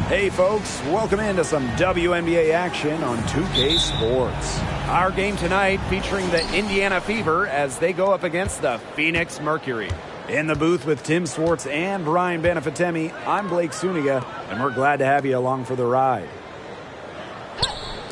Hey folks, welcome into some WNBA action on 2K Sports. Our game tonight featuring the Indiana Fever as they go up against the Phoenix Mercury. In the booth with Tim Swartz and Brian Benefitemi, I'm Blake Suniga, and we're glad to have you along for the ride.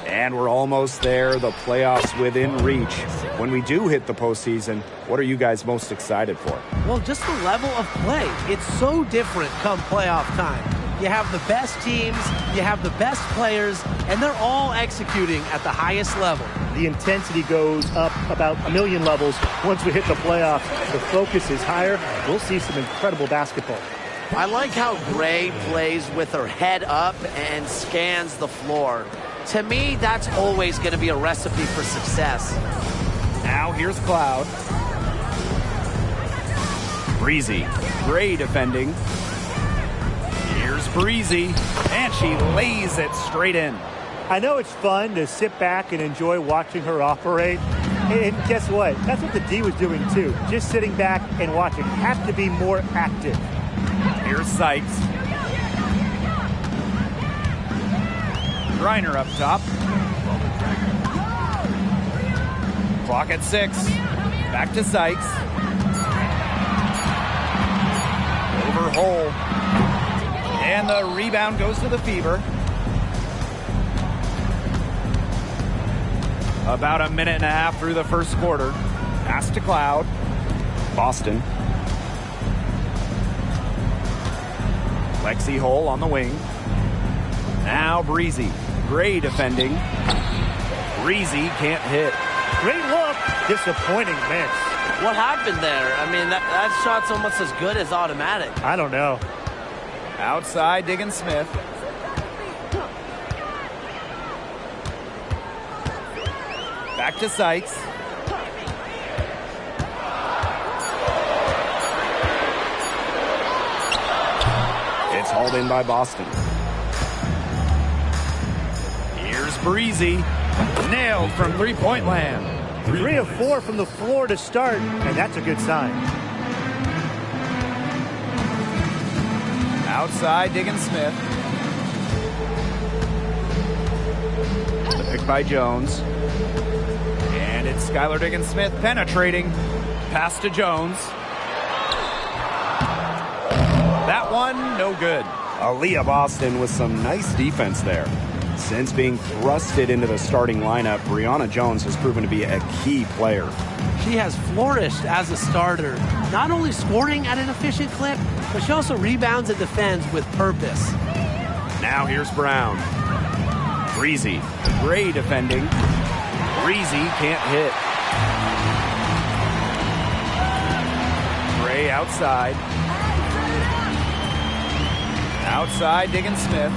And we're almost there, the playoffs within reach. When we do hit the postseason, what are you guys most excited for? Well, just the level of play. It's so different come playoff time. You have the best teams, you have the best players, and they're all executing at the highest level. The intensity goes up about a million levels once we hit the playoffs. The focus is higher. We'll see some incredible basketball. I like how Gray plays with her head up and scans the floor. To me, that's always going to be a recipe for success. Now here's Cloud. Breezy. Gray defending. Here's Breezy, and she lays it straight in. I know it's fun to sit back and enjoy watching her operate. And guess what? That's what the D was doing too. Just sitting back and watching. Have to be more active. Here's Sykes. Griner up top. Clock at 6. Back to Sykes. Over Hole. And the rebound goes to the Fever. About a minute and a half through the first quarter. Pass to Cloud. Boston. Lexi Hole on the wing. Now Breezy. Gray defending. Breezy can't hit. Great look. Disappointing miss. What happened there? I mean, that shot's almost as good as automatic. I don't know. Outside, Diggin Smith. Back to Sykes. It's hauled in by Boston. Here's Breezy. Nailed from three-point land. 3 of 4 from the floor to start, and that's a good sign. Outside, Diggin Smith. The pick by Jones. And it's Skylar Diggin Smith penetrating. Pass to Jones. That one, no good. Aaliyah Boston with some nice defense there. Since being thrusted into the starting lineup, Brianna Jones has proven to be a key player. She has flourished as a starter, not only scoring at an efficient clip, but she also rebounds and defends with purpose. Now here's Brown. Breezy. Gray defending. Breezy can't hit. Gray outside. Outside, Diggin Smith.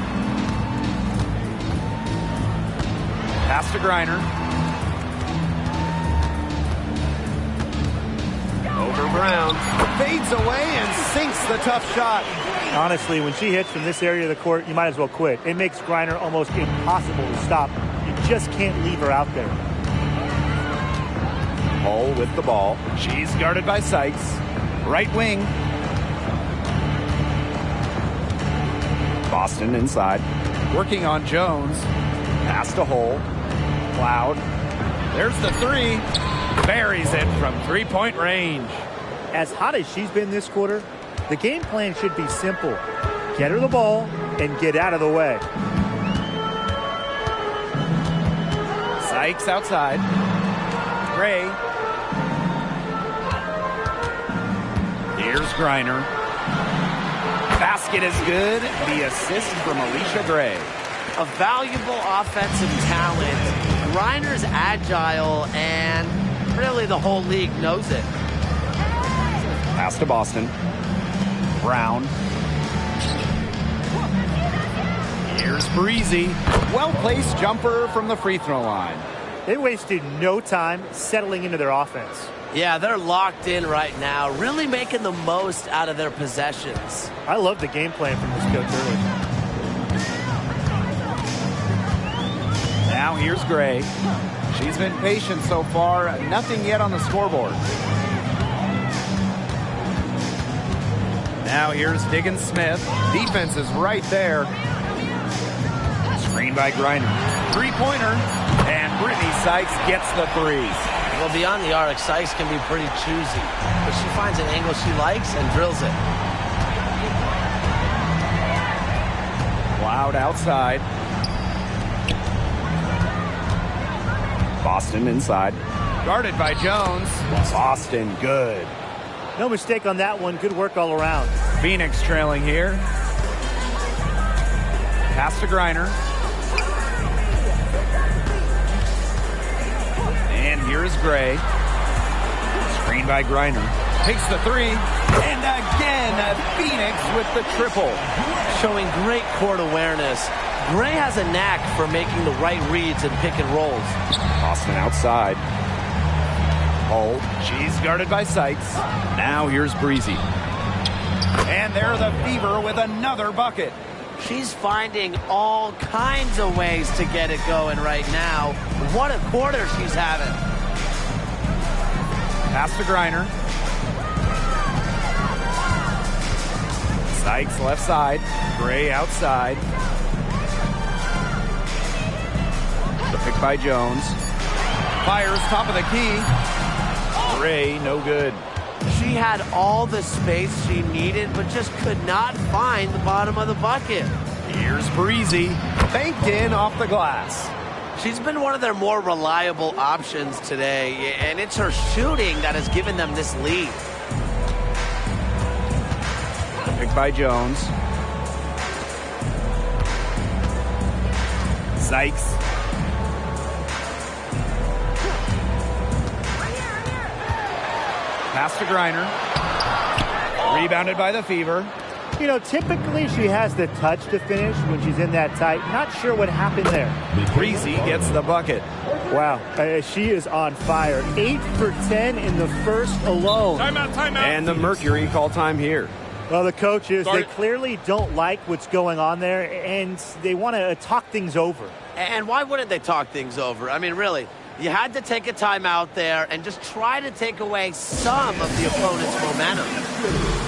Pass to Griner. Over Brown. Fades away and sinks the tough shot. Honestly, when she hits from this area of the court, you might as well quit. It makes Griner almost impossible to stop. You just can't leave her out there. Hole with the ball. She's guarded by Sykes. Right wing. Boston inside. Working on Jones. Pass to Hole. Cloud. There's the three. Buries it from three-point range. As hot as she's been this quarter, the game plan should be simple. Get her the ball and get out of the way. Sykes outside. Gray. Here's Griner. Basket is good. The assist from Alicia Gray. A valuable offensive talent. Griner's agile, and really the whole league knows it. Pass to Boston. Brown. Here's Breezy. Well-placed jumper from the free throw line. They wasted no time settling into their offense. Yeah, they're locked in right now, really making the most out of their possessions. I love the game plan from this coach early. Now here's Gray. She's been patient so far. Nothing yet on the scoreboard. Now here's Diggin Smith. Defense is right there. Screen by Griner. Three-pointer. And Brittany Sykes gets the threes. Well, beyond the arc, Sykes can be pretty choosy, but she finds an angle she likes and drills it. Loud outside. Boston inside. Guarded by Jones. Boston good. No mistake on that one. Good work all around. Phoenix trailing here. Pass to Griner. And here's Gray. Screen by Griner. Takes the three. And again, Phoenix with the triple. Showing great court awareness. Gray has a knack for making the right reads and pick and rolls. Boston outside. Hold. She's guarded by Sykes. Now here's Breezy. And there the Fever with another bucket. She's finding all kinds of ways to get it going right now. What a quarter she's having. Pass to Griner. Sykes left side. Gray outside. The pick by Jones. Fires top of the key. Gray no good. She had all the space she needed, but just could not find the bottom of the bucket. Here's Breezy. Banked in off the glass. She's been one of their more reliable options today, and it's her shooting that has given them this lead. Pick by Jones. Sykes. Pass to Griner. Rebounded by the Fever. You know, typically she has the touch to finish when she's in that tight. Not sure what happened there. Breezy gets the bucket. Wow, she is on fire. 8 for 10 in the first alone. Timeout. And the Mercury call time here. Well, the coaches, they clearly don't like what's going on there, and they want to talk things over. And why wouldn't they talk things over? I mean, really, you had to take a timeout there and just try to take away some of the opponent's momentum.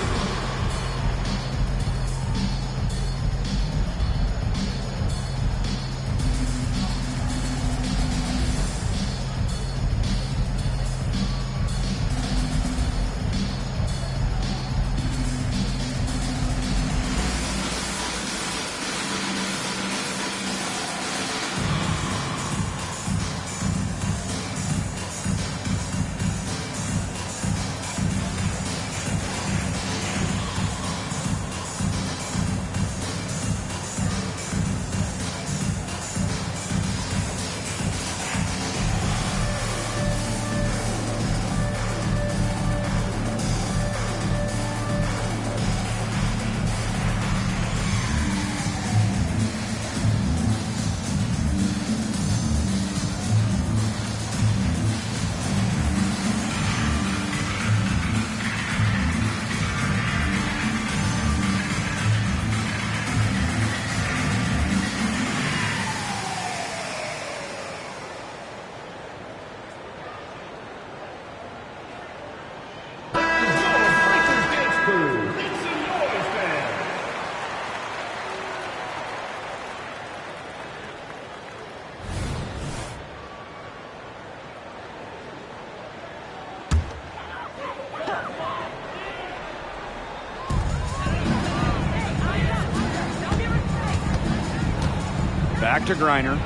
Back to Griner.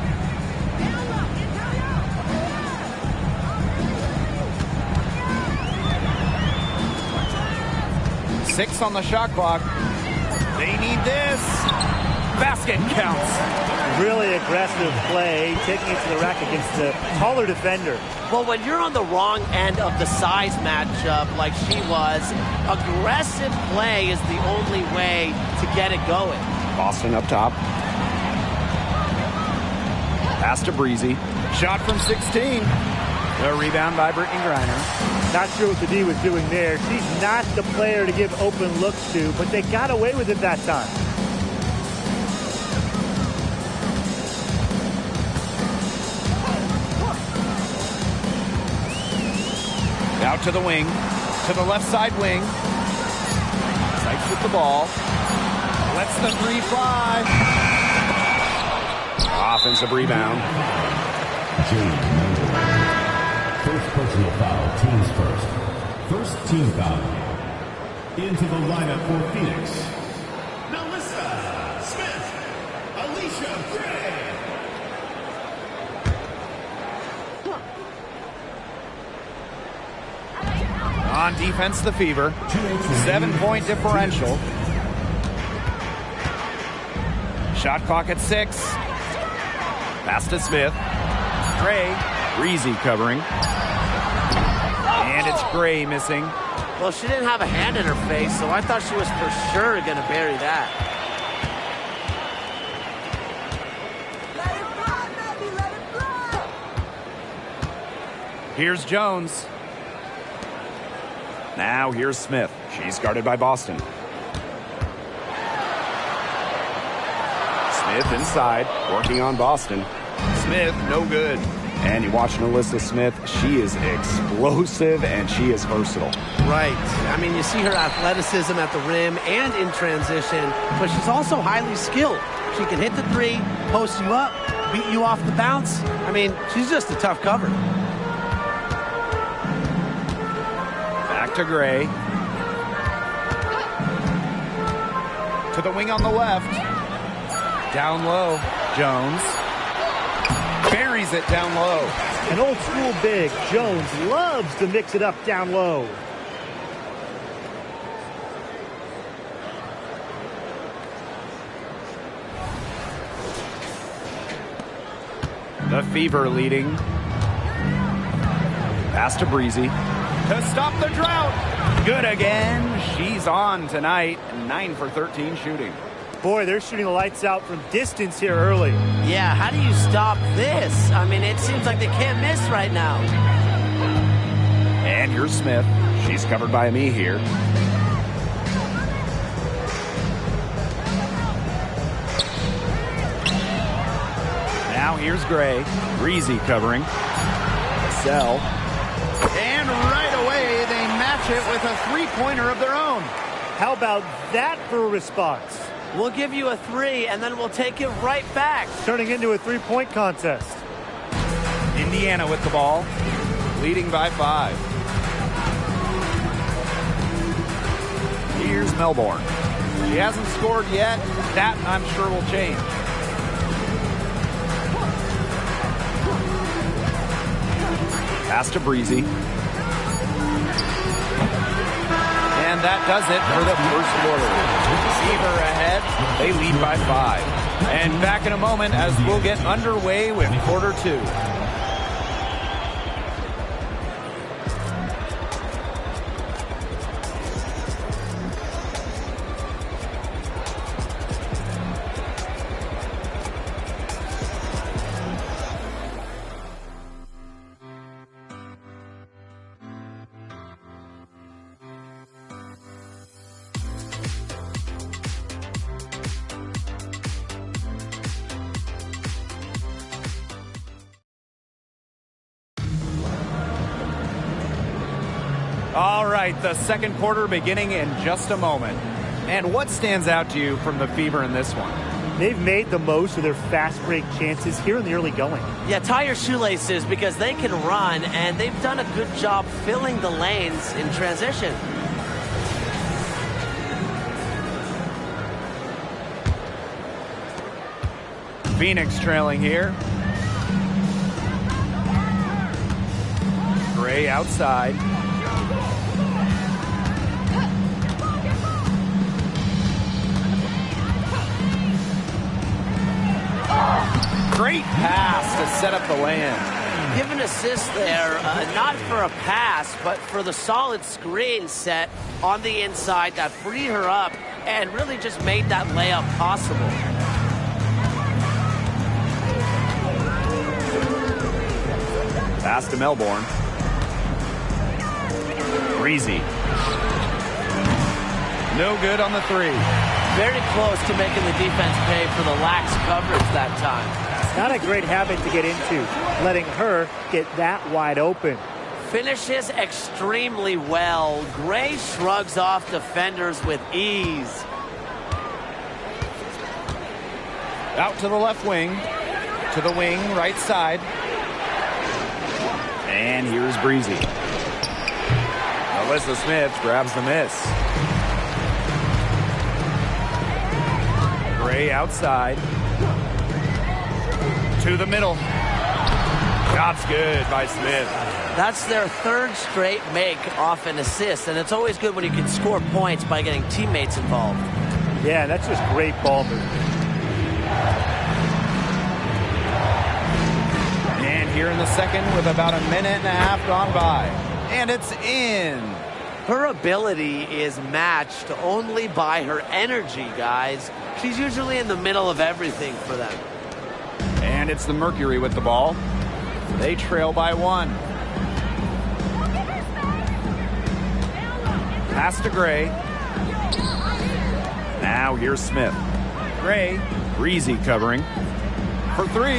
Six on the shot clock. They need this. Basket counts. Really aggressive play, taking it to the rack against the taller defender. Well, when you're on the wrong end of the size matchup like she was, aggressive play is the only way to get it going. Boston up top. Pass to Breezy. Shot from 16. The rebound by Brittany Griner. Not sure what the D was doing there. She's not the player to give open looks to, but they got away with it that time. Out to the wing. To the left side wing. Sykes with the ball. Lets the three fly. Offensive rebound. First personal foul, teams first. First team foul. Into the lineup for Phoenix, Melissa Smith, Alicia Gray. On defense, the Fever. 7-point differential. Shot clock at 6. Pass to Smith. Gray. Breezy covering. And it's Gray missing. Well, she didn't have a hand in her face, so I thought she was for sure going to bury that. Let it fly, baby, let it fly. Here's Jones. Now here's Smith. She's guarded by Boston. Smith inside, working on Boston. Smith, no good. And you watch Alyssa Smith, she is explosive and she is versatile. Right. I mean, you see her athleticism at the rim and in transition, but she's also highly skilled. She can hit the three, post you up, beat you off the bounce. I mean, she's just a tough cover. Back to Gray. To the wing on the left. Down low, Jones. Buries it down low. An old school big. Jones loves to mix it up down low. The Fever leading. Pass to Breezy. To stop the drought. Good again. She's on tonight. 9 for 13 shooting. Boy, they're shooting the lights out from distance here early. Yeah, how do you stop this? I mean, it seems like they can't miss right now. And here's Smith. She's covered by me here. Now here's Gray. Breezy covering. Sell. And right away, they match it with a three-pointer of their own. How about that for a response? We'll give you a 3, and then we'll take it right back. Turning into a three-point contest. Indiana with the ball, leading by 5. Here's Melbourne. She hasn't scored yet. That, I'm sure, will change. Pass to Breezy. And that does it for the first quarter. Fever ahead. They lead by 5. And back in a moment as we'll get underway with quarter 2. All right, the second quarter beginning in just a moment. And what stands out to you from the Fever in this one? They've made the most of their fast break chances here in the early going. Yeah, tie your shoelaces because they can run, and they've done a good job filling the lanes in transition. Phoenix trailing here. Gray outside. Great pass to set up the land. Give an assist there, not for a pass, but for the solid screen set on the inside that freed her up and really just made that layup possible. Pass to Melbourne. Breezy. No good on the 3. Very close to making the defense pay for the lax coverage that time. Not a great habit to get into, letting her get that wide open. Finishes extremely well. Gray shrugs off defenders with ease. Out to the left wing. to the wing, right side. And here's Breezy. Alyssa Smith grabs the miss. Gray outside. To the middle. Shot's good by Smith. That's their third straight make off an assist, and it's always good when you can score points by getting teammates involved. Yeah, that's just great ball movement. And here in the second with about a minute and a half gone by. And it's in. Her ability is matched only by her energy, guys. She's usually in the middle of everything for them. And it's the Mercury with the ball. They trail by 1. Pass to Gray. Now here's Smith. Gray, Breezy covering for 3.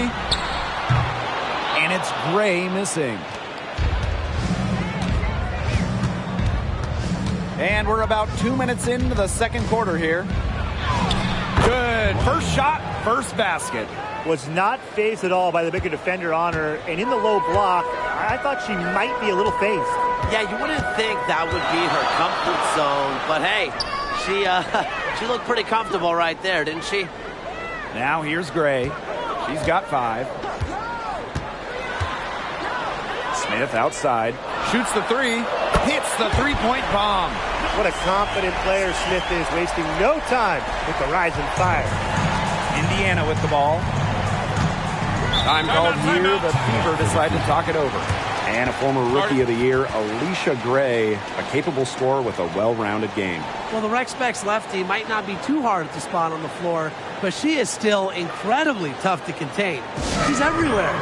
And it's Gray missing. And we're about 2 minutes into the second quarter here. Good. First shot, first basket. Was not phased at all by the bigger defender on her. And in the low block, I thought she might be a little phased. Yeah, you wouldn't think that would be her comfort zone. But hey, she looked pretty comfortable right there, didn't she? Now here's Gray. She's got 5. Smith outside. Shoots the 3. Hits the three-point bomb. What a confident player Smith is, wasting no time with the rising fire. Indiana with the ball. Time called here. The Fever decide to talk it over. And a former Rookie of the Year, Alicia Gray, a capable scorer with a well-rounded game. Well, the Rec Specs lefty might not be too hard to spot on the floor, but she is still incredibly tough to contain. She's everywhere.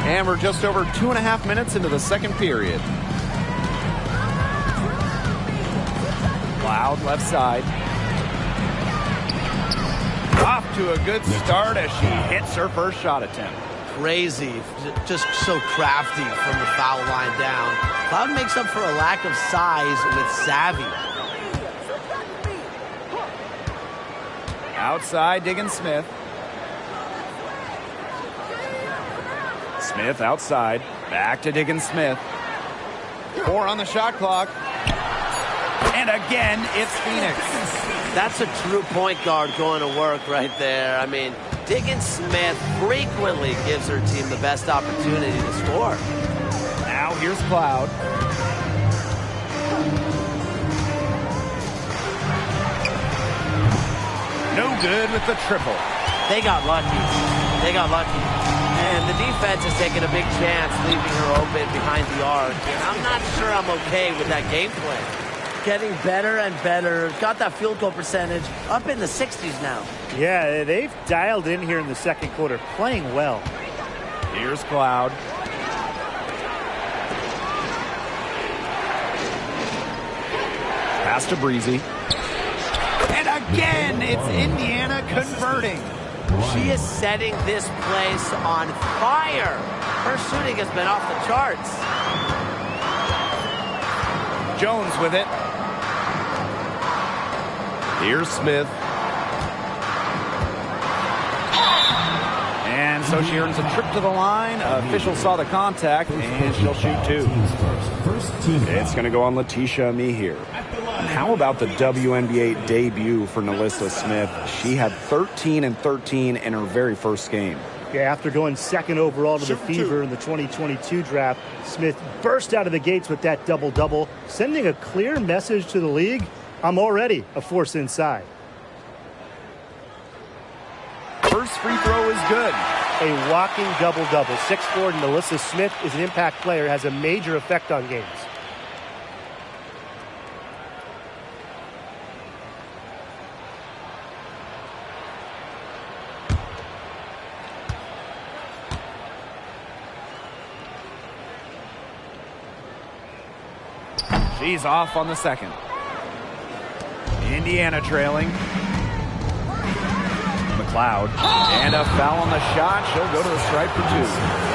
And we're just over 2.5 minutes into the second period. Loud left side. Off to a good start as she hits her first shot attempt. Crazy, just so crafty from the foul line down. Cloud makes up for a lack of size with savvy. Outside, Diggins Smith. Smith outside. Back to Diggins Smith. 4 on the shot clock. And again, it's Phoenix. That's a true point guard going to work right there. I mean, Diggins Smith frequently gives her team the best opportunity to score. Now here's Cloud. No good with the triple. They got lucky. They got lucky. And the defense is taking a big chance, leaving her open behind the arc. And I'm not sure I'm okay with that game plan. Getting better and better. Got that field goal percentage up in the 60s now. Yeah, they've dialed in here in the second quarter, playing well. Here's Cloud. Pass to Breezy. And again, it's Indiana converting. She is setting this place on fire. Her shooting has been off the charts. Jones with it. Here's Smith. And so she earns a trip to the line. Official saw the contact, and she'll shoot two. It's going to go on Letitia Mihir. How about the WNBA debut for Nalissa Smith? She had 13 and 13 in her very first game. Yeah, after going second overall to the Fever in the 2022 draft, Smith burst out of the gates with that double-double, sending a clear message to the league. I'm already a force inside. First free throw is good. A walking double-double. 6'4" Nalissa Smith is an impact player, has a major effect on games. She's off on the second. Indiana trailing. McLeod. And a foul on the shot. She'll go to the stripe for two.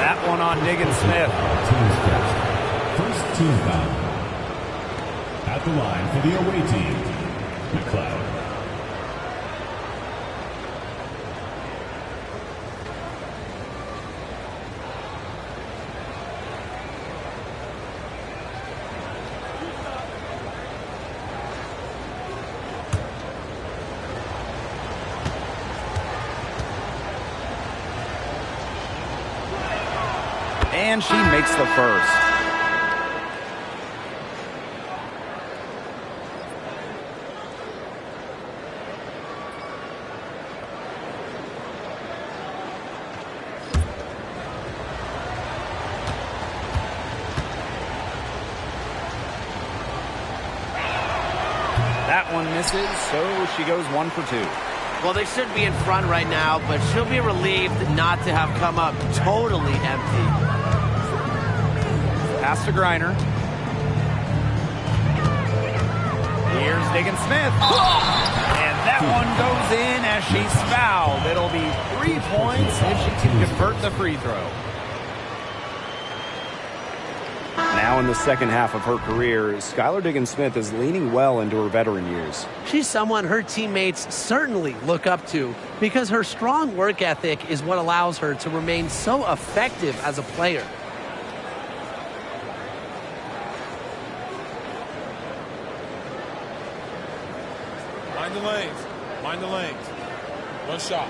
That one on Diggins-Smith. First team foul. At the line for the away team, McLeod. And she makes the first. That one misses, so she goes 1 for 2. Well, they should be in front right now, but she'll be relieved not to have come up totally empty. Pass to Griner. Here's Diggins-Smith. And that one goes in as she's fouled. It'll be 3 points if she can convert the free throw. Now in the second half of her career, Skylar Diggins-Smith is leaning well into her veteran years. She's someone her teammates certainly look up to because her strong work ethic is what allows her to remain so effective as a player. Mind the lanes. Mind the lanes. One shot.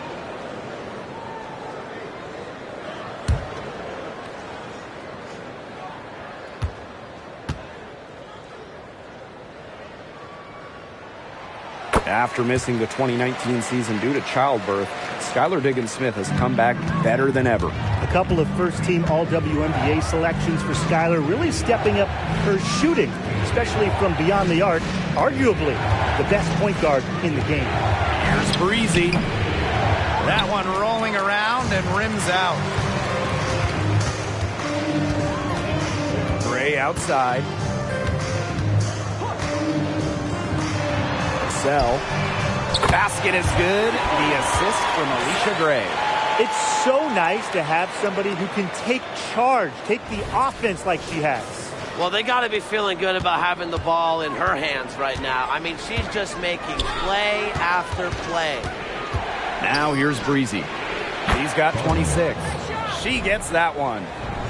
After missing the 2019 season due to childbirth, Skylar Diggins-Smith has come back better than ever. A couple of first-team All-WNBA selections for Skylar, really stepping up her shooting, especially from beyond the arc, arguably the best point guard in the game. Here's Breezy. That one rolling around and rims out. Gray outside. Basket is good. The assist from Alicia Gray. It's so nice to have somebody who can take charge, take the offense like she has. Well, they got to be feeling good about having the ball in her hands right now. I mean, she's just making play after play. Now here's Breezy. He's got 26. She gets that one.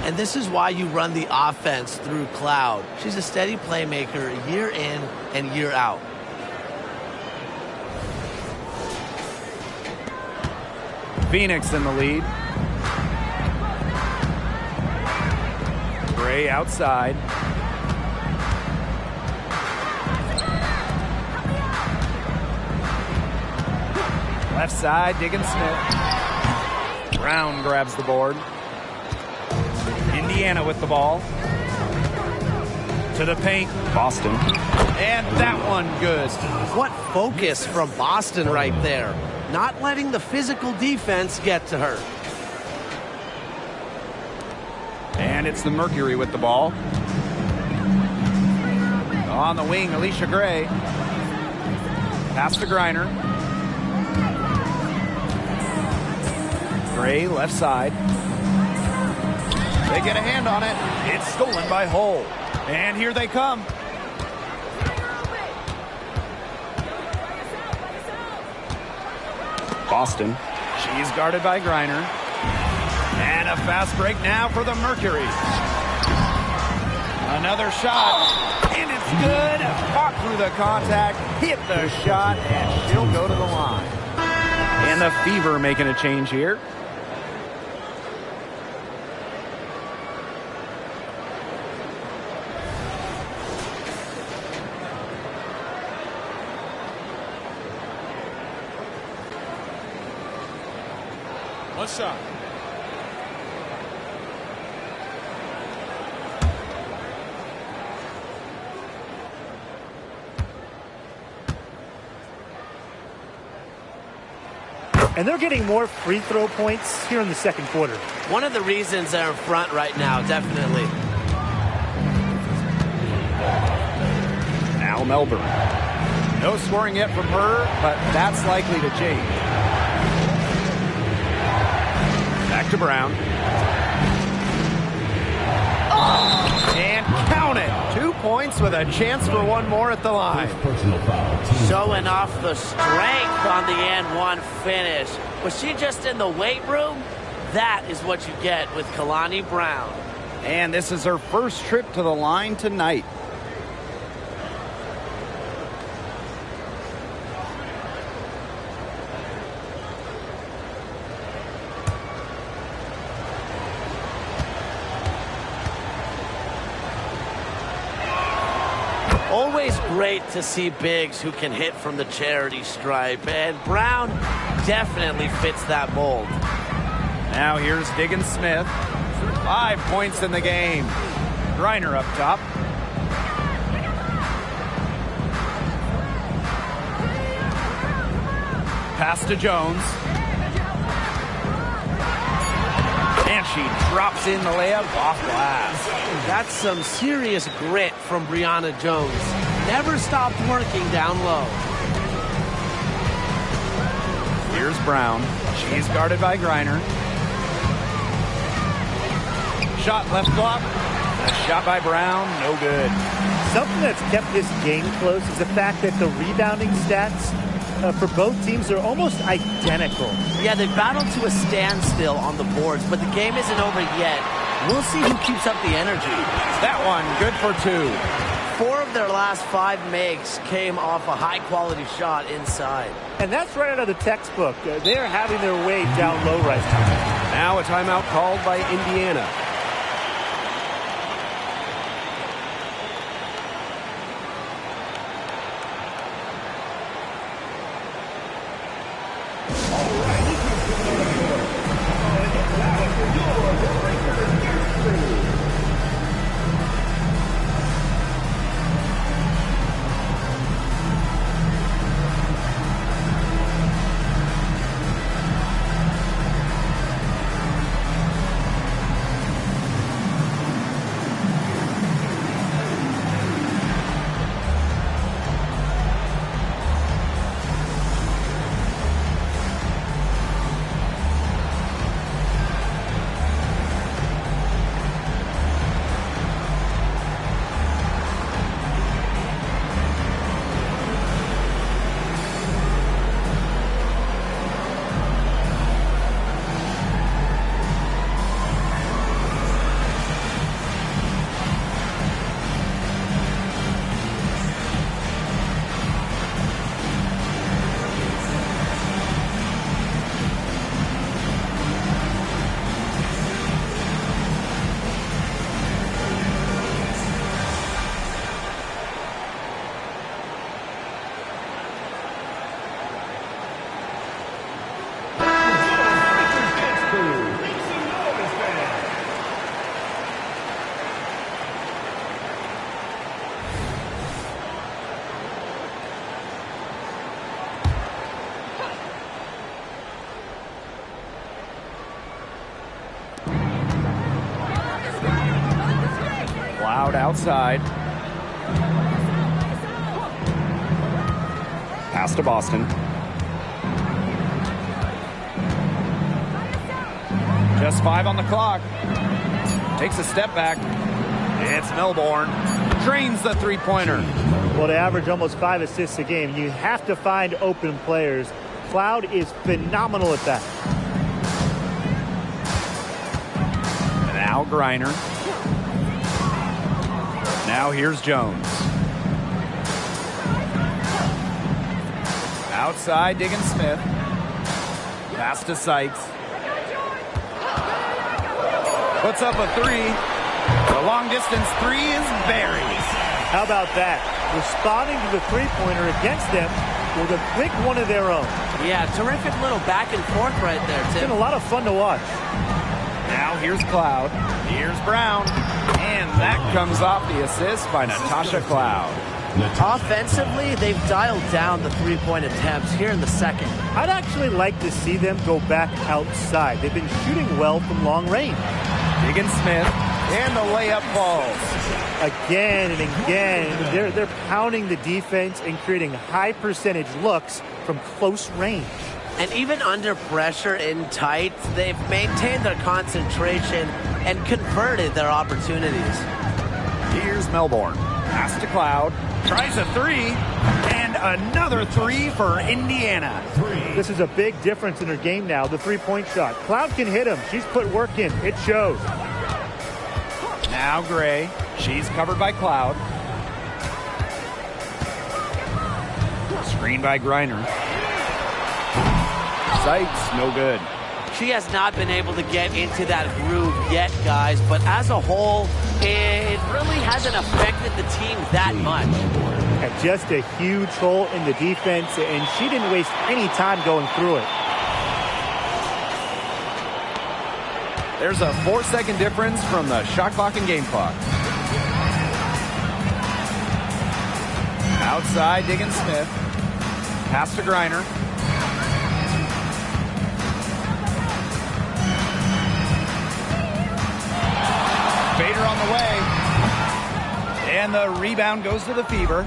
And this is why you run the offense through Cloud. She's a steady playmaker year in and year out. Phoenix in the lead. Gray outside. Left side, Diggins-Smith. Brown grabs the board. Indiana with the ball. To the paint, Boston. And that one good. What focus from Boston right there. Not letting the physical defense get to her. And it's the Mercury with the ball. On the wing, Alicia Gray. Pass to Griner. Gray, left side. They get a hand on it. It's stolen by Hull. And here they come. Boston. She's guarded by Griner. And a fast break now for the Mercury. Another shot. And it's good. Caught through the contact. Hit the shot. And she'll go to the line. And the Fever making a change here. One shot. And they're getting more free throw points here in the second quarter. One of the reasons they're in front right now, definitely. Now Melbourne. No scoring yet from her, but that's likely to change. Back to Brown. And count it. 2 points with a chance for one more at the line. Personal foul. Showing off the strength on the and one finish. Was she just in the weight room? That is what you get with Kalani Brown. And this is her first trip to the line tonight. Always great to see bigs who can hit from the charity stripe, and Brown definitely fits that mold. Now here's Diggins Smith. 5 points in the game. Griner up top. Pass to Jones. And she drops in the layup off glass. That's some serious grit from Brianna Jones. Never stopped working down low. Here's Brown. She's guarded by Griner. Shot left block. A shot by Brown, no good. Something that's kept this game close is the fact that the rebounding stats for both teams are almost identical. Yeah, they battled to a standstill on the boards, but the game isn't over yet. We'll see who keeps up the energy. That one, good for 2. 4 of their last 5 makes came off a high-quality shot inside. And that's right out of the textbook. They're having their way down low right now. Now a timeout called by Indiana. outside. Pass to Boston. Just 5 on the clock. Takes a step back. It's Melbourne. Drains the three-pointer. Well, to average almost 5 assists a game, you have to find open players. Cloud is phenomenal at that. Now Griner. Now here's Jones. Outside, Diggins Smith. Pass to Sykes. Puts up a 3. The long distance 3 is buried. How about that? Responding to the three-pointer against them with a quick one of their own. Yeah, terrific little back and forth right there, It's Tim. been a lot of fun to watch. Now here's Cloud. Here's Brown. And that comes off the assist by Natasha Cloud. Offensively, they've dialed down the three-point attempts here in the second. I'd actually like to see them go back outside. They've been shooting well from long range. Diggins Smith. And the layup falls. Again and again, they're pounding the defense and creating high percentage looks from close range. And even under pressure in tight, they've maintained their concentration and converted their opportunities. Here's Melbourne. Pass to Cloud. Tries a 3. And another 3 for Indiana. This is a big difference in her game now, the three-point shot. Cloud can hit him. She's put work in. It shows. Now Gray. She's covered by Cloud. Screen by Griner. Sykes, no good. She has not been able to get into that groove yet, guys, but as a whole, it really hasn't affected the team that much. And just a huge hole in the defense, and she didn't waste any time going through it. There's a 4-second difference from the shot clock and game clock. Outside, Diggins Smith. Pass to Griner. Bader on the way. And the rebound goes to the Fever.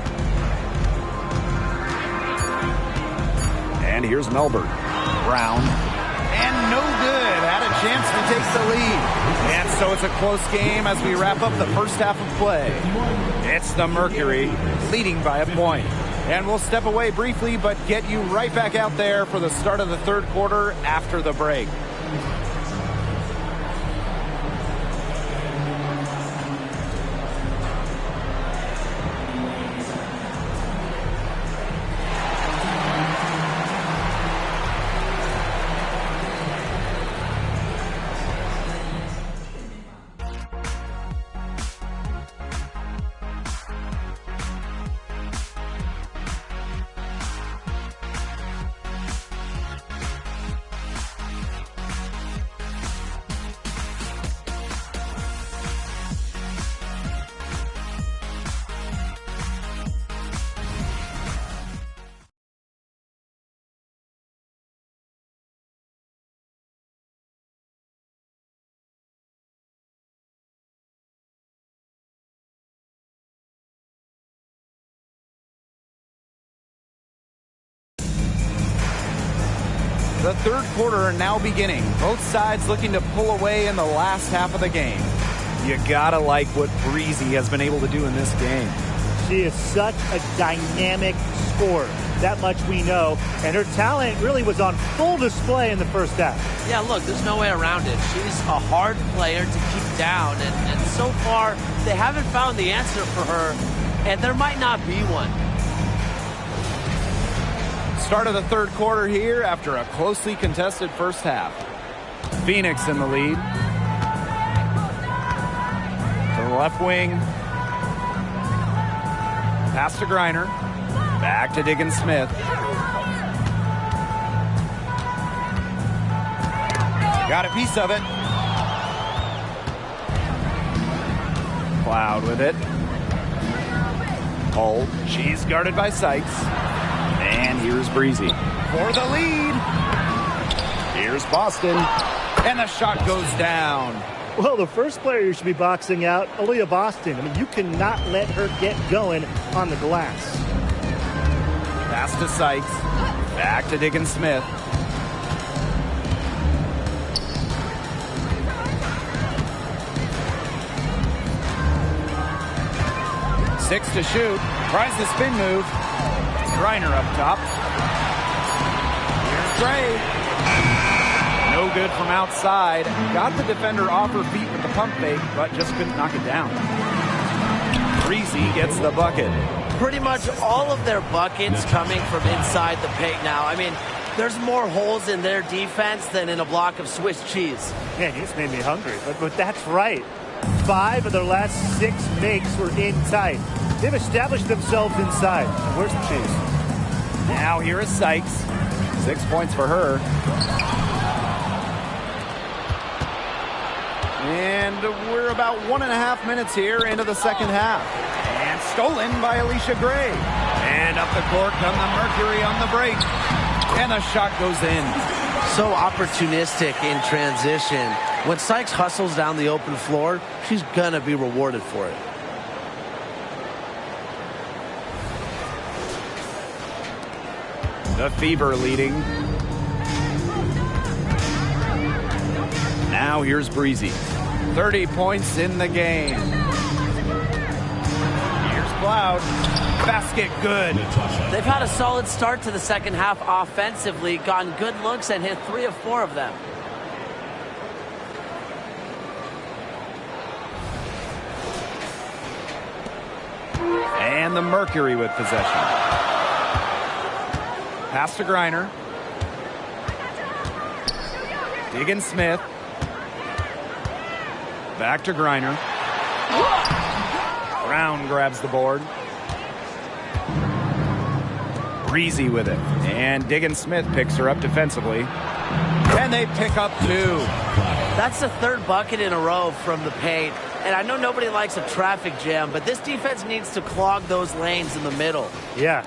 And here's Melbourne. Brown. And no good. Had a chance to take the lead. And so it's a close game as we wrap up the first half of play. It's the Mercury leading by a point. And we'll step away briefly, but get you right back out there for the start of the third quarter after the break. The third quarter now beginning. Both sides looking to pull away in the last half of the game. You gotta like what Breezy has been able to do in this game. She is such a dynamic scorer. That much we know. And her talent really was on full display in the first half. Yeah, look, there's no way around it. She's a hard player to keep down, and so far, they haven't found the answer for her, and there might not be one. Start of the third quarter here after a closely contested first half. Phoenix in the lead. To the left wing. Pass to Griner. Back to Diggins Smith. Got a piece of it. Cloud with it. Hull. She's guarded by Sykes. And here's Breezy for the lead. Here's Boston. And the shot goes down. Well, the first player you should be boxing out, Aaliyah Boston. I mean, you cannot let her get going on the glass. Pass to Sykes. Back to Diggins Smith. Six to shoot. Tries the spin move. Griner up top. Here's Gray. No good from outside. Got the defender off her feet with the pump fake, but just couldn't knock it down. Breezy gets the bucket. Pretty much all of their buckets coming from inside the paint now. I mean, there's more holes in their defense than in a block of Swiss cheese. Man, you just made me hungry. But that's right. 5 of their last 6 makes were in tight. They've established themselves inside. Where's the cheese? Now here is Sykes. 6 points for her. And we're about 1.5 minutes here into the second half. And stolen by Alicia Gray. And up the court come the Mercury on the break. And the shot goes in. So opportunistic in transition. When Sykes hustles down the open floor, she's going to be rewarded for it. The Fever leading. Now here's Breezy. 30 points in the game. Here's Cloud. Basket good. They've had a solid start to the second half offensively, gotten good looks and hit 3 of 4 of them. And the Mercury with possession. Pass to Griner. Diggins Smith. Back to Griner. Brown grabs the board. Breezy with it. And Diggins Smith picks her up defensively. And they pick up 2. That's the 3rd bucket in a row from the paint. And I know nobody likes a traffic jam, but this defense needs to clog those lanes in the middle. Yeah,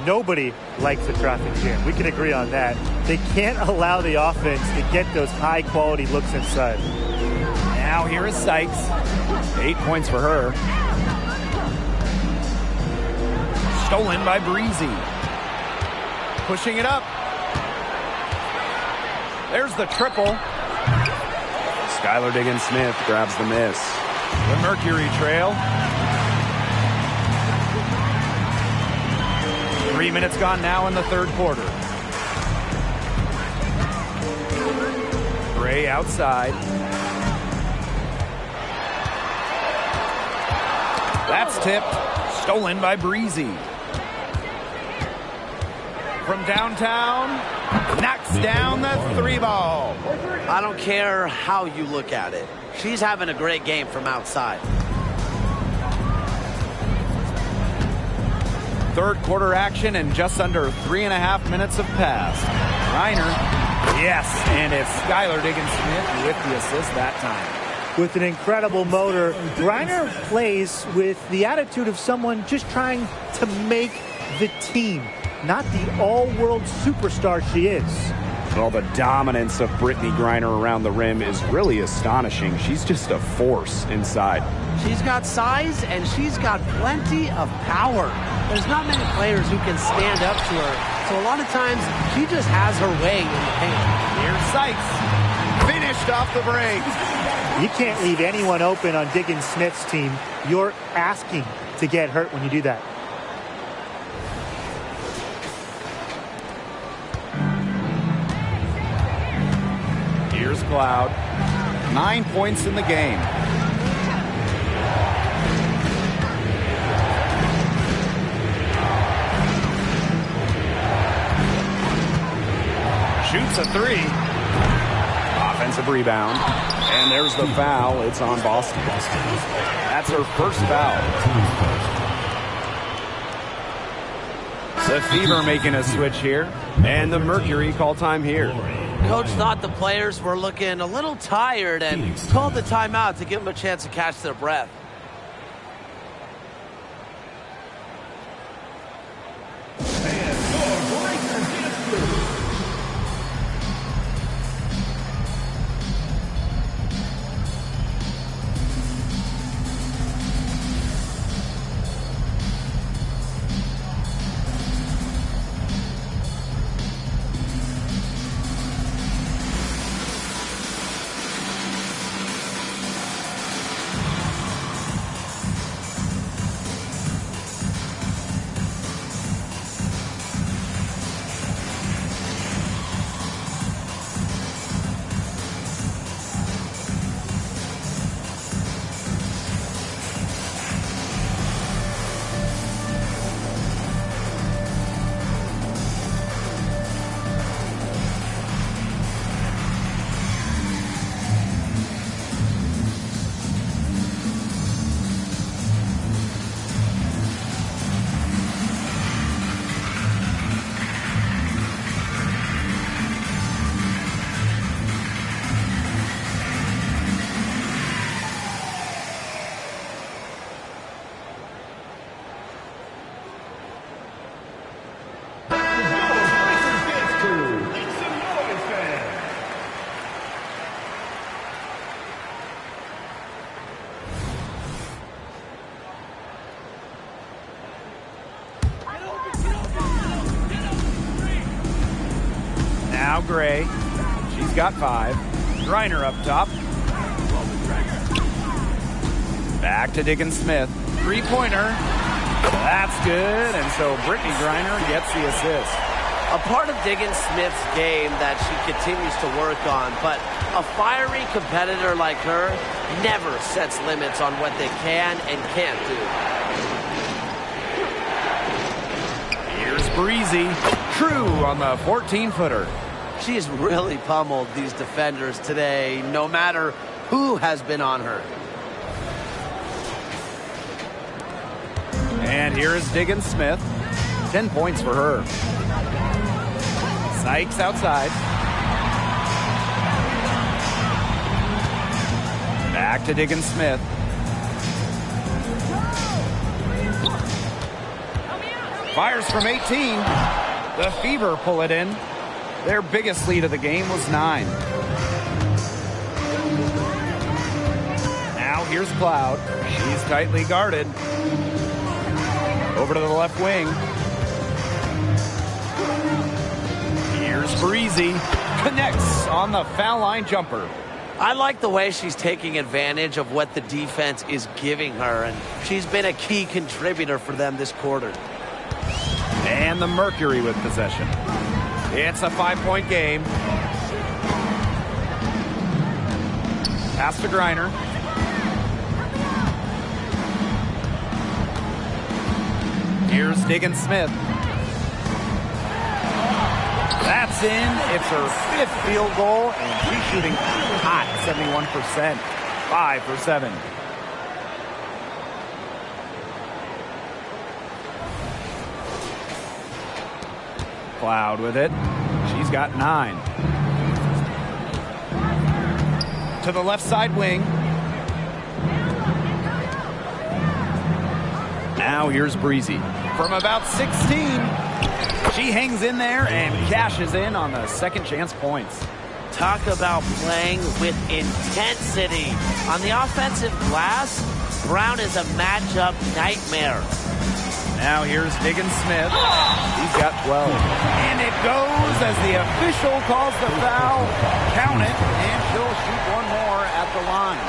nobody likes the traffic jam. We can agree on that. They can't allow the offense to get those high-quality looks inside. Now here is Sykes. 8 points for her. Stolen by Breezy. Pushing it up. There's the triple. Skylar Diggins Smith grabs the miss. The Mercury trail. 3 minutes gone now in the third quarter. Gray outside. That's tipped. Stolen by Breezy. From downtown, knocks down the 3 ball. I don't care how you look at it. She's having a great game from outside. Third quarter action and just under 3.5 minutes have passed. Reiner, yes, and it's Skylar Diggins Smith with the assist that time. With an incredible motor, Reiner plays with the attitude of someone just trying to make the team, not the all-world superstar she is. Well, the dominance of Brittany Griner around the rim is really astonishing. She's just a force inside. She's got size and she's got plenty of power. There's not many players who can stand up to her. So a lot of times, she just has her way in the paint. Here's Sykes. Finished off the break. You can't leave anyone open on Diggins Smith's team. You're asking to get hurt when you do that. Here's Cloud. 9 points in the game. Shoots a 3. Offensive rebound. And there's the foul. It's on Boston. That's her first foul. The Fever making a switch here. And the Mercury call time here. Coach thought the players were looking a little tired and called the timeout to give them a chance to catch their breath. Now Gray. She's got 5. Griner up top. Back to Diggins-Smith. 3-pointer. That's good. And so Brittany Griner gets the assist. A part of Diggins-Smith's game that she continues to work on, but a fiery competitor like her never sets limits on what they can and can't do. Here's Breezy. True on the 14-footer. She's really pummeled these defenders today, no matter who has been on her. And here is Diggins-Smith. 10 points for her. Sykes outside. Back to Diggins-Smith. Fires from 18. The Fever pull it in. Their biggest lead of the game was 9. Now here's Cloud. She's tightly guarded. Over to the left wing. Here's Breezy. Connects on the foul line jumper. I like the way she's taking advantage of what the defense is giving her, and she's been a key contributor for them this quarter. And the Mercury with possession. It's a 5-point game. Pass to Griner. Here's Diggins-Smith. That's in. It's her 5th field goal, and she's shooting hot, 71%. 5 for 7. Cloud with it. She's got 9. To the left side wing. Now here's Breezy. From about 16, she hangs in there and cashes in on the second chance points. Talk about playing with intensity. On the offensive glass, Brown is a matchup nightmare. Now here's Diggins-Smith. He's got 12. And it goes as the official calls the foul. Count it, and she'll shoot one more at the line.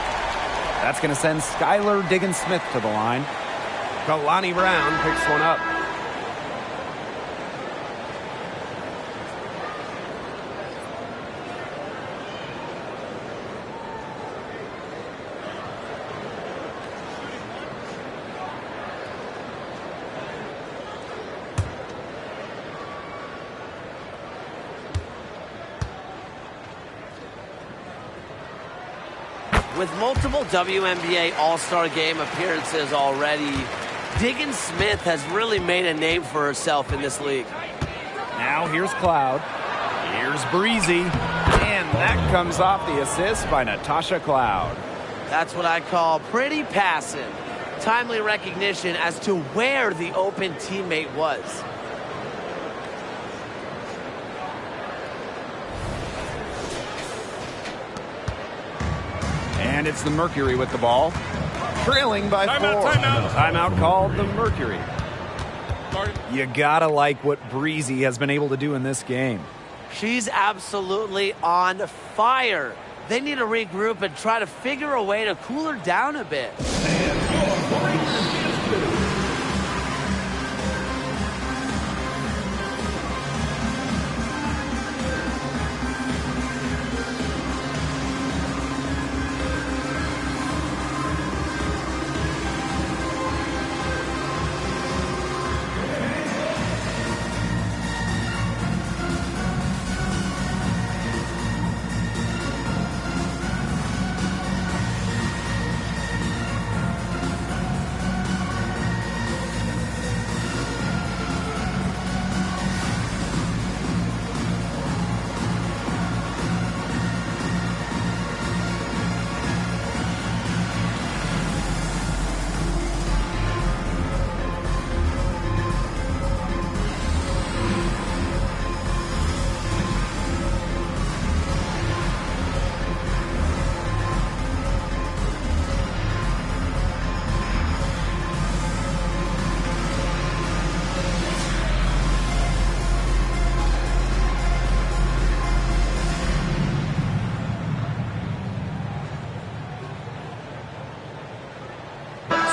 That's going to send Skylar Diggins-Smith to the line. Kalani Brown picks one up. With multiple WNBA All-Star Game appearances already, Diggins-Smith has really made a name for herself in this league. Now here's Cloud. Here's Breezy. And that comes off the assist by Natasha Cloud. That's what I call pretty passive. Timely recognition as to where the open teammate was. And it's the Mercury with the ball. Trailing by 4. Timeout called the Mercury. You gotta like what Breezy has been able to do in this game. She's absolutely on fire. They need to regroup and try to figure a way to cool her down a bit.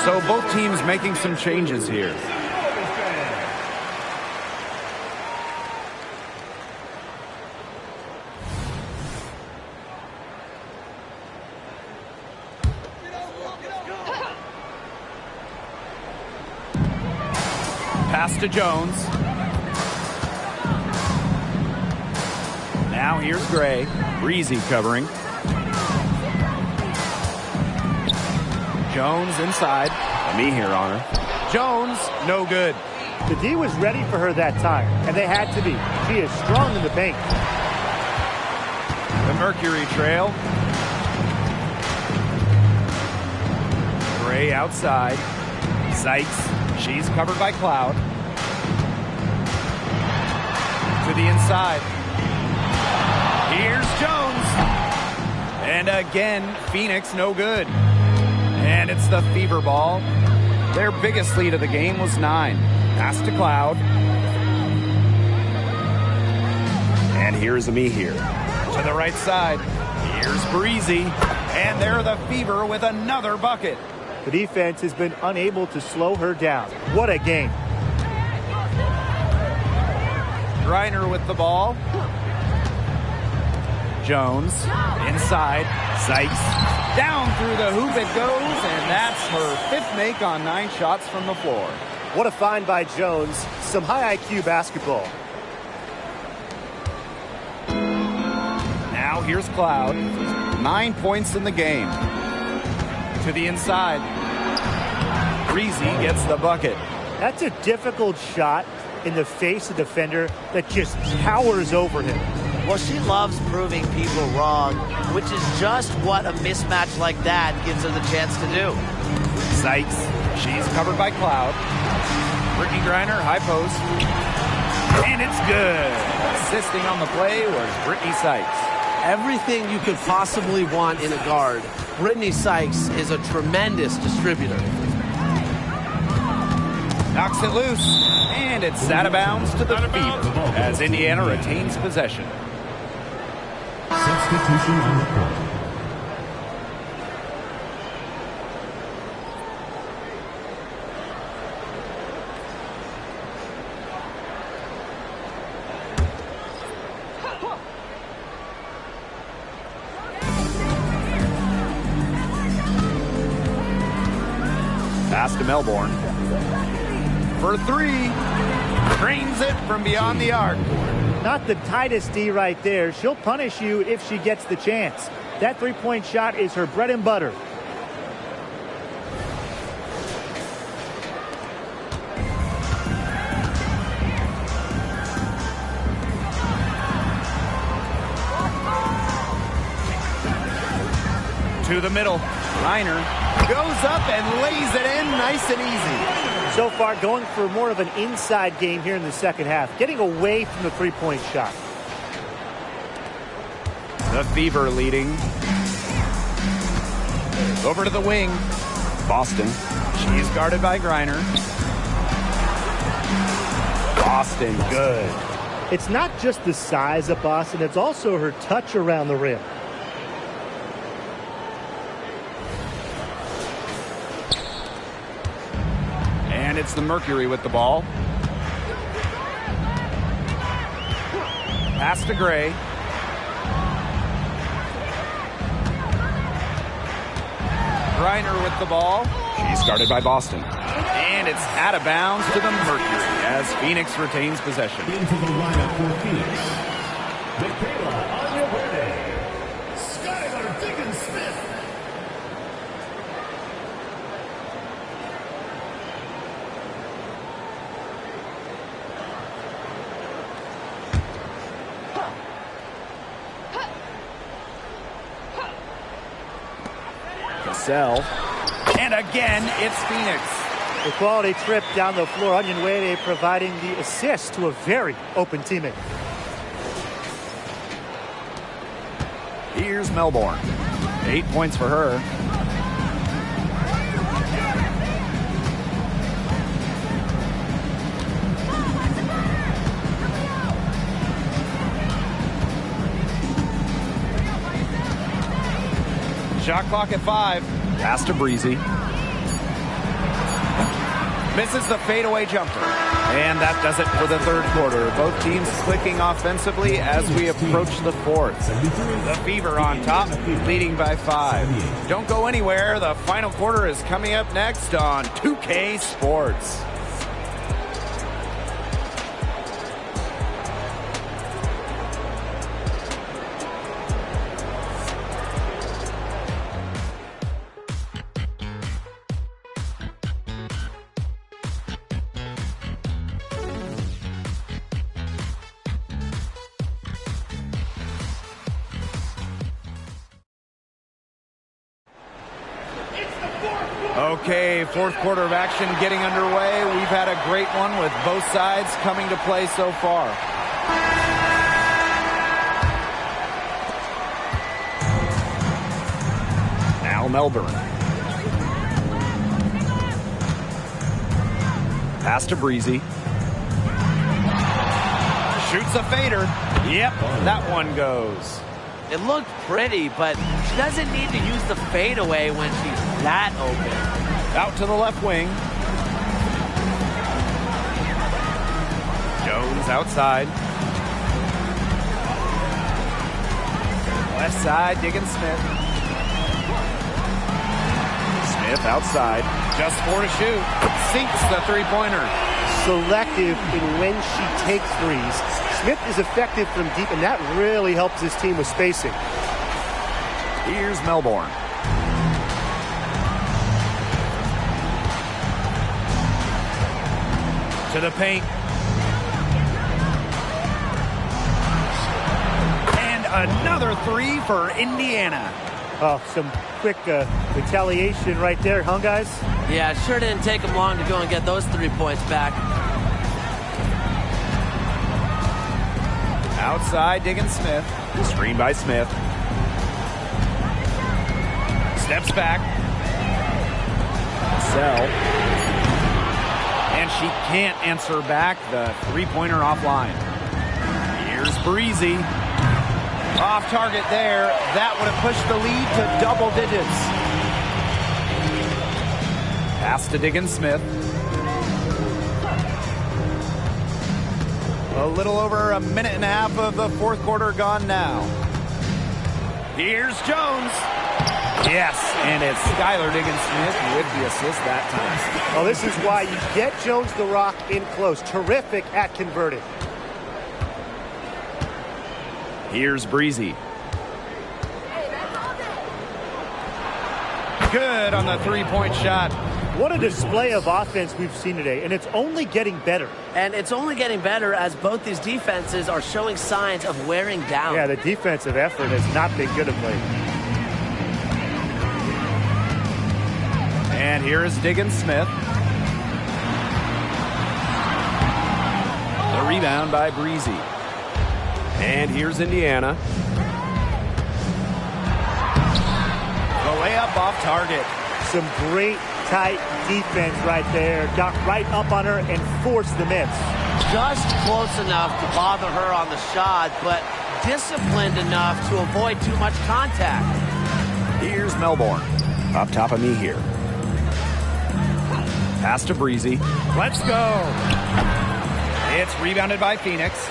So both teams making some changes here. Pass to Jones. Now here's Gray. Breezy covering. Jones inside. Me here on her. Jones, no good. The D was ready for her that time, and they had to be. She is strong in the paint. The Mercury trail. Gray outside. Sykes. She's covered by Cloud. To the inside. Here's Jones. And again, Phoenix no good. And it's the Fever ball. Their biggest lead of the game was 9. Pass to Cloud. And here's me here. To the right side. Here's Breezy. And they're the Fever with another bucket. The defense has been unable to slow her down. What a game. Griner with the ball. Jones inside. Sykes down through the hoop it goes, and that's her 5th make on 9 shots from the floor. What a find by Jones. Some high IQ basketball. Now here's Cloud. 9 points in the game. To the inside. Breezy gets the bucket. That's a difficult shot in the face of a defender that just towers over him. Well, she loves proving people wrong, which is just what a mismatch like that gives her the chance to do. Sykes. She's covered by Cloud. Brittany Griner, high post. And it's good. Assisting on the play was Brittany Sykes. Everything you could possibly want in a guard. Brittany Sykes is a tremendous distributor. Knocks it loose. And it's out of bounds to the Fever as Indiana retains possession. Substitution on the court. Pass to Melbourne. For 3. Drains it from beyond the arc. Not the tightest D right there. She'll punish you if she gets the chance. That three-point shot is her bread and butter. To the middle. Reiner goes up and lays it in nice and easy. So far, going for more of an inside game here in the second half, getting away from the three-point shot. The Fever leading. Over to the wing. Boston. She's guarded by Griner. Boston, good. It's not just the size of Boston, it's also her touch around the rim. And it's the Mercury with the ball. Pass to Gray. Griner with the ball. She's guarded by Boston. And it's out of bounds to the Mercury as Phoenix retains possession. Into the lineup for Phoenix. Mikayla on your birthday. Skylar Diggins-Smith. Cassell. And again, it's Phoenix. The quality trip down the floor. Onyenwere providing the assist to a very open teammate. Here's Melbourne. 8 points for her. Shot clock at 5. Pass to Breezy. Misses the fadeaway jumper. And that does it for the third quarter. Both teams clicking offensively as we approach the fourth. The Fever on top, leading by 5. Don't go anywhere. The final quarter is coming up next on 2K Sports. Okay, fourth quarter of action getting underway. We've had a great one with both sides coming to play so far. Now Melbourne. Pass to Breezy. Shoots a fader. Yep, that one goes. It looked pretty, but she doesn't need to use the fadeaway when she's that open. Out to the left wing. Jones outside. Left side, digging Smith. Smith outside. Just 4 to shoot. Sinks the three-pointer. Selective in when she takes threes. Smith is effective from deep, and that really helps his team with spacing. Here's Melbourne. To the paint. And another 3 for Indiana. Oh, some quick retaliation right there, huh, guys? Yeah, it sure didn't take them long to go and get those 3 points back. Outside, digging Smith. Screen by Smith. Steps back. Sell. And she can't answer back the three-pointer offline. Here's Breezy. Off target there. That would have pushed the lead to double digits. Pass to Diggin Smith. A little over a minute and a half of the fourth quarter gone now. Here's Jones. Yes, and it's Skylar Diggins-Smith with the assist that time. Well, this is why you get Jones the rock in close. Terrific at converting. Here's Breezy. Good on the three-point shot. What a display of offense we've seen today, and it's only getting better. And it's only getting better as both these defenses are showing signs of wearing down. Yeah, the defensive effort has not been good of late. And here is Diggins Smith. The rebound by Breezy. And here's Indiana. The layup off target. Some great tight defense right there. Got right up on her and forced the miss. Just close enough to bother her on the shot, but disciplined enough to avoid too much contact. Here's Melbourne. Up top of me here. Pass to Breezy. Let's go. It's rebounded by Phoenix.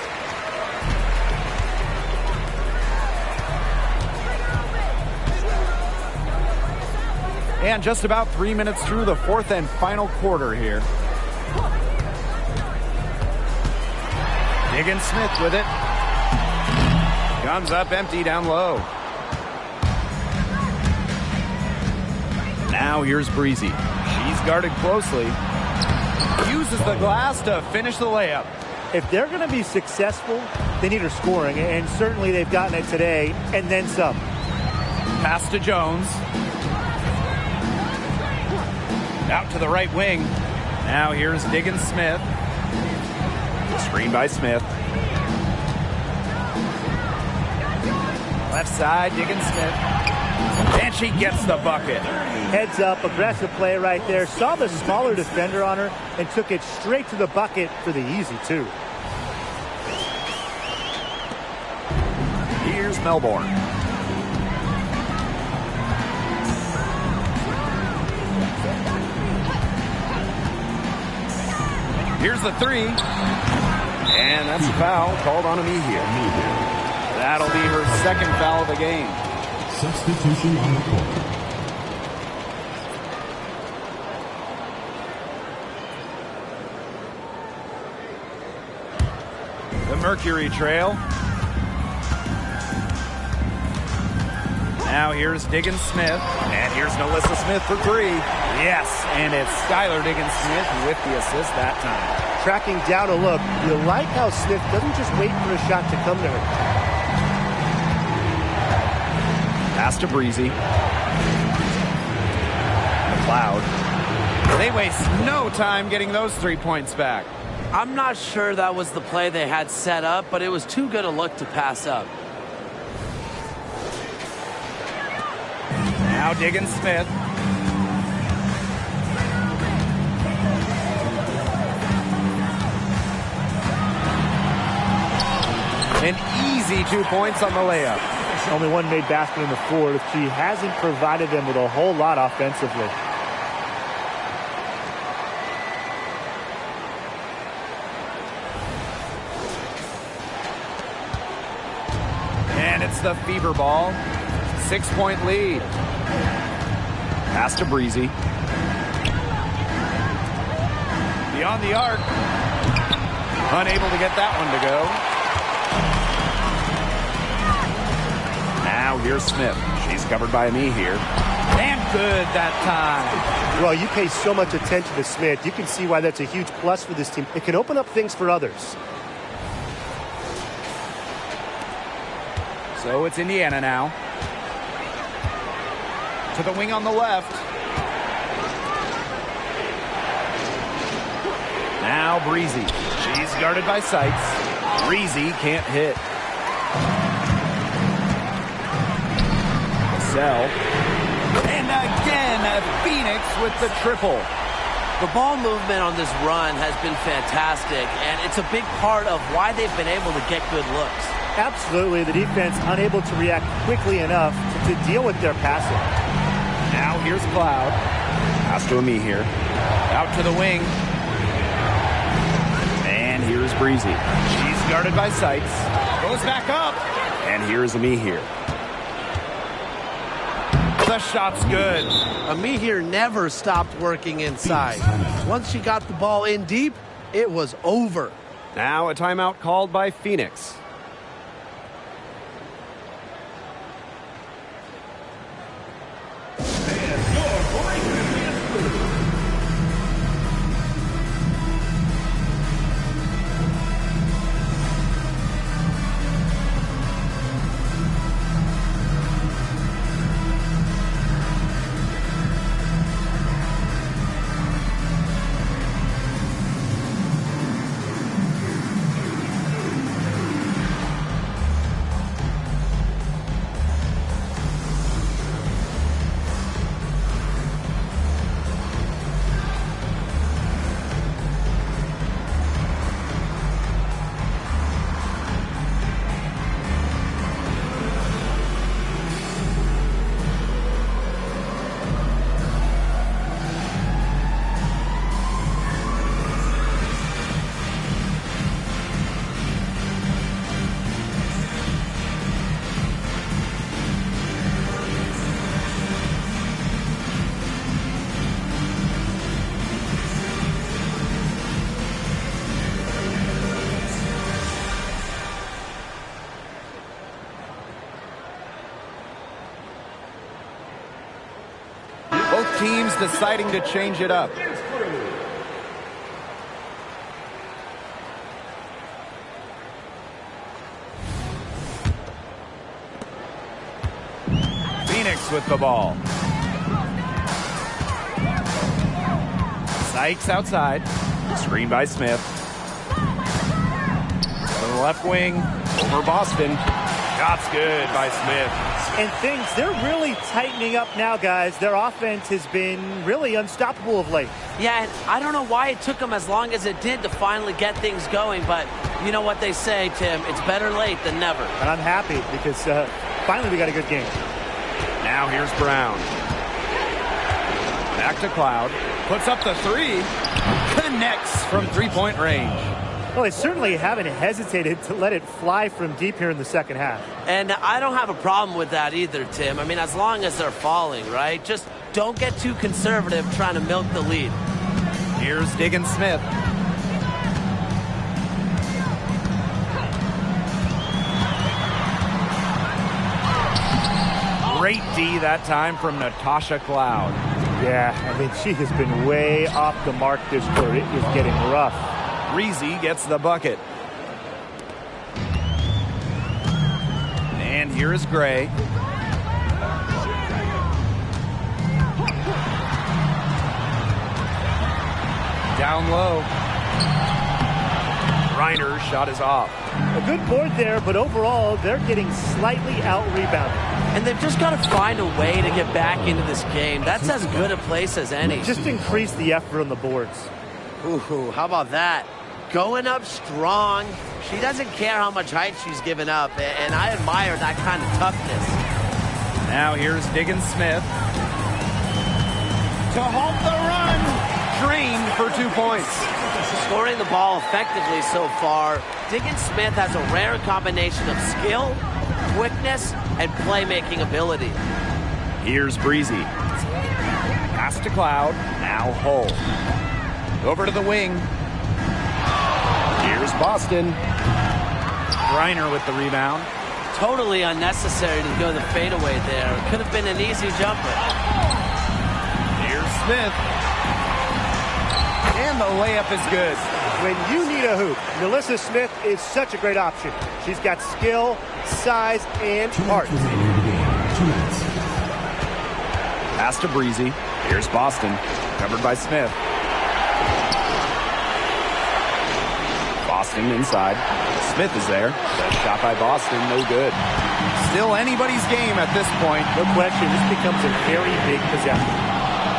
And just about 3 minutes through the fourth and final quarter here. Diggins Smith with it. Comes up empty down low. Now here's Breezy. She's guarded closely. Uses the glass to finish the layup. If they're going to be successful, they need her scoring, and certainly they've gotten it today, and then some. Pass to Jones. Out to the right wing. Now here's Diggins Smith. Screen by Smith. Left side, Diggins Smith. And she gets the bucket. Heads up, aggressive play right there. Saw the smaller defender on her and took it straight to the bucket for the easy two. Here's Melbourne. Here's the three. And that's a foul called on me here. That'll be her second foul of the game. Substitution on the court. The Mercury trail. Now here's Diggins Smith. And here's Melissa Smith for three. Yes, and it's Skylar Diggins Smith with the assist that time. Tracking down a look. You like how Smith doesn't just wait for a shot to come to her. Pass to Breezy. McLeod. They waste no time getting those 3 points back. I'm not sure that was the play they had set up, but it was too good a look to pass up. Now Diggins Smith. An easy 2 points on the layup. Only one made basket in the fourth. She hasn't provided them with a whole lot offensively. And it's the Fever ball. 6-point lead. Pass to Breezy. Beyond the arc. Unable to get that one to go. Now here's Smith. She's covered by me here. And good that time. Well, you pay so much attention to Smith. You can see why that's a huge plus for this team. It can open up things for others. So it's Indiana now. To the wing on the left. Now Breezy. She's guarded by Seitz. Breezy can't hit. And again, Phoenix with the triple. The ball movement on this run has been fantastic, and it's a big part of why they've been able to get good looks. Absolutely. The defense unable to react quickly enough to deal with their passing. Now here's Cloud. Pass to me here. Out to the wing. And here's Breezy. She's guarded by Seitz. Goes back up. And here's me here. The shot's good. Amihir never stopped working inside. Once she got the ball in deep, it was over. Now a timeout called by Phoenix. Both teams deciding to change it up. Phoenix with the ball. Sykes outside. Screen by Smith. To the left wing. Over Boston. Shots good by Smith. And they're really tightening up now, guys. Their offense has been really unstoppable of late. Yeah, and I don't know why it took them as long as it did to finally get things going, but you know what they say, Tim, it's better late than never. And I'm happy because finally we got a good game. Now here's Brown. Back to Cloud. Puts up the three. connects from three-point range. Well, they certainly haven't hesitated to let it fly from deep here in the second half. And I don't have a problem with that either, Tim. I mean, as long as they're falling, right? Just don't get too conservative trying to milk the lead. Here's Diggins-Smith. Great D that time from Natasha Cloud. Yeah, I mean, she has been way off the mark this quarter. It is getting rough. Breezy gets the bucket. And here is Gray. Down low. Reiner's shot is off. A good board there, but overall, they're getting slightly out-rebounded. And they've just got to find a way to get back into this game. That's as good a place as any. Just increase the effort on the boards. Ooh, how about that? Going up strong. She doesn't care how much height she's given up, and I admire that kind of toughness. Now here's Diggins-Smith. To halt the run. Drained for 2 points. Scoring the ball effectively so far, Diggins-Smith has a rare combination of skill, quickness, and playmaking ability. Here's Breezy. Pass to Cloud. Now Hull. Over to the wing. Here's Boston. Reiner with the rebound. Totally unnecessary to go the fadeaway there. Could have been an easy jumper. Here's Smith. And the layup is good. When you need a hoop, Melissa Smith is such a great option. She's got skill, size, and heart. Pass to Breezy. Here's Boston. Covered by Smith. Boston inside. Smith is there. The shot by Boston, no good. Still anybody's game at this point. No question, this becomes a very big possession.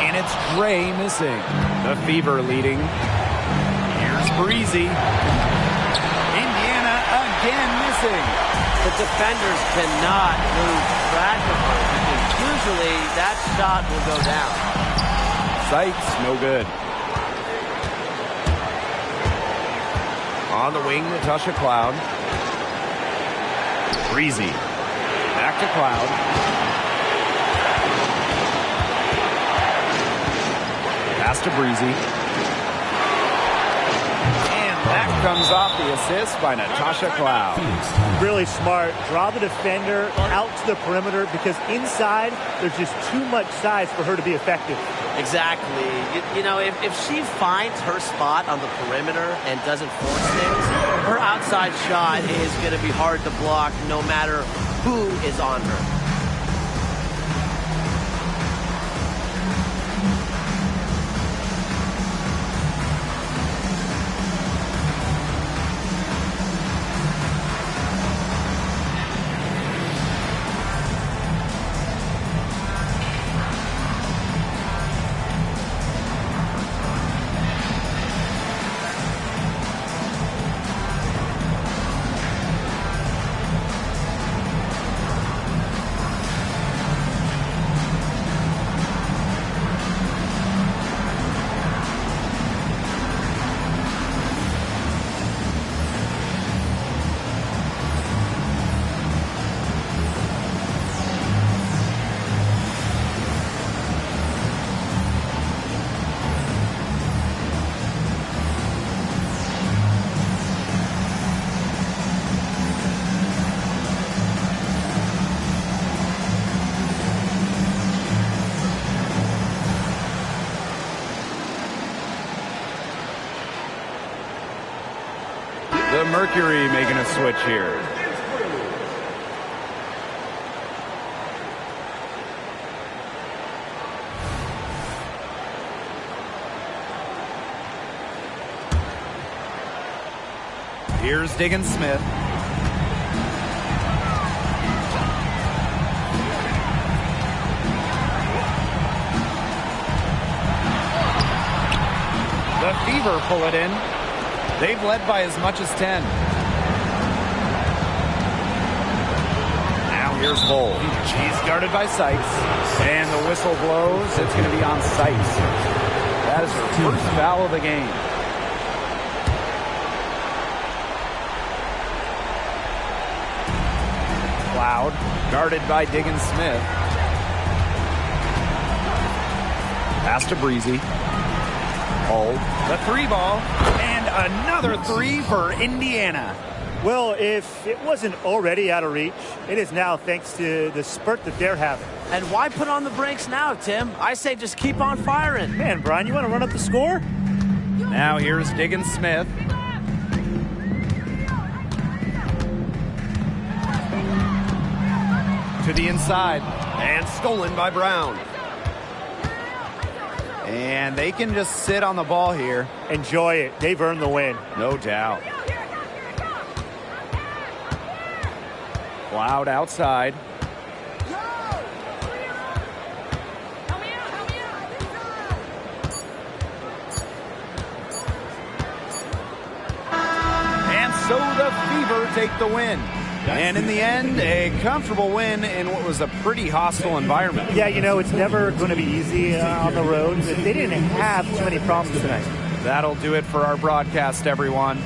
And it's Gray missing. The Fever leading. Here's Breezy. Indiana again missing. The defenders cannot lose track of her because usually that shot will go down. Sykes, no good. On the wing, Natasha Cloud. Breezy. Back to Cloud. Pass to Breezy. And that comes off the assist by Natasha Cloud. Really smart. Draw the defender out to the perimeter because inside there's just too much size for her to be effective. Exactly. You know, if she finds her spot on the perimeter and doesn't force things, her outside shot is going to be hard to block no matter who is on her. The Mercury making a switch here. Here's Diggins-Smith. The Fever pull it in. They've led by as much as 10. Now here's Bull. She's guarded by Sykes. And the whistle blows. It's going to be on Sykes. That is her first foul of the game. Cloud, guarded by Diggins Smith. Pass to Breezy. Hold. The 3-ball. And another 3 for Indiana. Well, if it wasn't already out of reach, it is now thanks to the spurt that they're having. And why put on the brakes now, Tim? I say just keep on firing. Man, Brian, you want to run up the score? Now here's Diggins Smith. To the inside. And stolen by Brown. And they can just sit on the ball here. Enjoy it. They've earned the win. No doubt. Cloud outside. And so the Fever take the win. And in the end, a comfortable win in what was a pretty hostile environment. Yeah, you know, it's never going to be easy on the road. They didn't have too many problems tonight. That'll do it for our broadcast, everyone.